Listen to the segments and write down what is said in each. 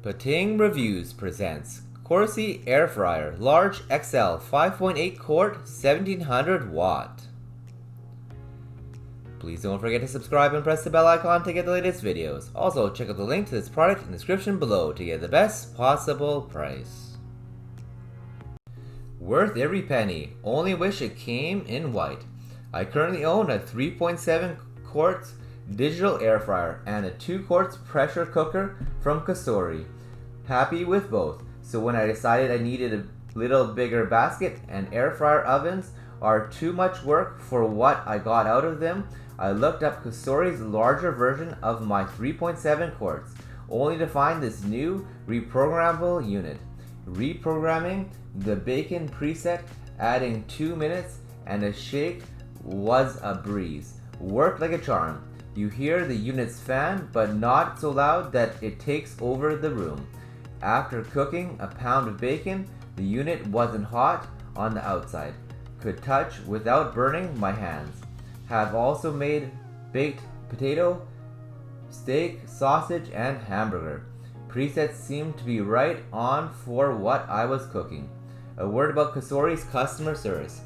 Pating Reviews presents Cosori Air Fryer Large XL 5.8 Quart 1700 Watt. Please don't forget to subscribe and press the bell icon to get the latest videos. Also, check out the link to this product in the description below to get the best possible price. Worth every penny, only wish it came in white. I currently own a 3.7 quarts digital air fryer and a 2 quarts pressure cooker from Cosori. Happy with both, so when I decided I needed a little bigger basket and air fryer ovens are too much work for what I got out of them, I looked up Cosori's larger version of my 3.7 quarts, only to find this new reprogrammable unit. Reprogramming the bacon preset, adding 2 minutes and a shake was a breeze. Worked like a charm. You hear the unit's fan, but not so loud that it takes over the room. After cooking a pound of bacon, the unit wasn't hot on the outside. Could touch without burning my hands. Have also made baked potato, steak, sausage, and hamburger. Presets seem to be right on for what I was cooking. A word about Cosori's customer service.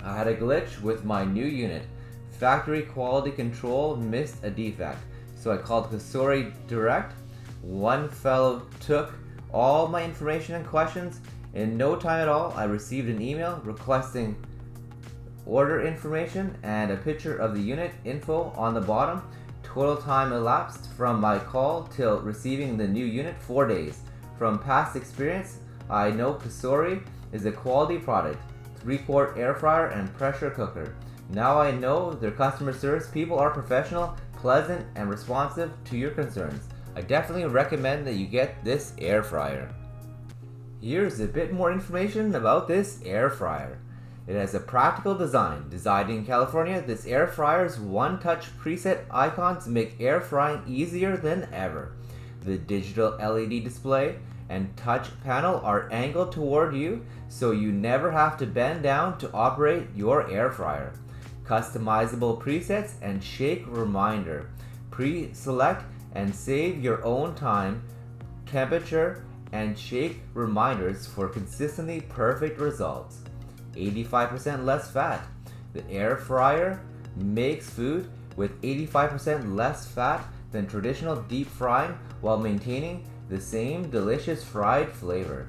I had a glitch with my new unit. Factory quality control missed a defect, so I called Cosori direct. One fellow took all my information and questions. In no time at all, I received an email requesting order information and a picture of the unit info on the bottom. Total time elapsed from my call till receiving the new unit 4 days. From past experience, I know Cosori is a quality product. 3-quart air fryer and pressure cooker. Now I know their customer service people are professional, pleasant, and responsive to your concerns. I definitely recommend that you get this air fryer. Here's a bit more information about this air fryer. It has a practical design. Designed in California, this air fryer's one-touch preset icons make air frying easier than ever. The digital LED display and touch panel are angled toward you, so you never have to bend down to operate your air fryer. Customizable presets and shake reminder. Pre-select and save your own time, temperature, and shake reminders for consistently perfect results. 85% less fat. The air fryer makes food with 85% less fat than traditional deep frying while maintaining the same delicious fried flavor.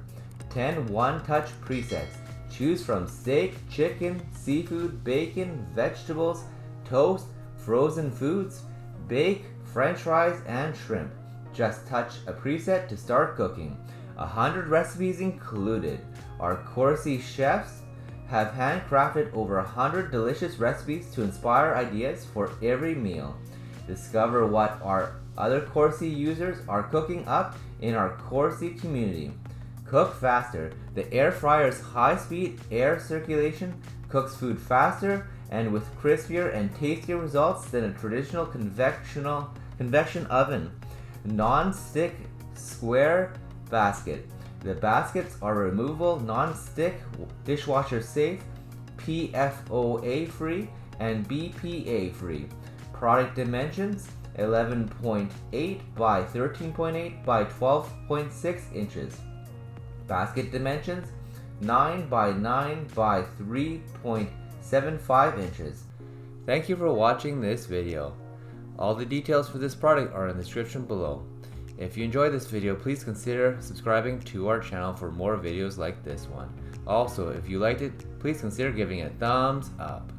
10 one-touch presets. Choose from steak, chicken, seafood, bacon, vegetables, toast, frozen foods, bake, french fries, and shrimp. Just touch a preset to start cooking. 100 recipes included. Our Cosori chefs have handcrafted over 100 delicious recipes to inspire ideas for every meal. Discover what our other Cosori users are cooking up in our Cosori community. Cook faster. The air fryer's high-speed air circulation cooks food faster and with crispier and tastier results than a traditional convection oven. Non-stick square basket. The baskets are removable, non-stick, dishwasher safe, PFOA free, and BPA free. Product dimensions: 11.8 by 13.8 by 12.6 inches. Basket dimensions: 9 by 9 by 3.75 inches. Thank you for watching this video. All the details for this product are in the description below. If you enjoyed this video, please consider subscribing to our channel for more videos like this one. Also, if you liked it, please consider giving it a thumbs up.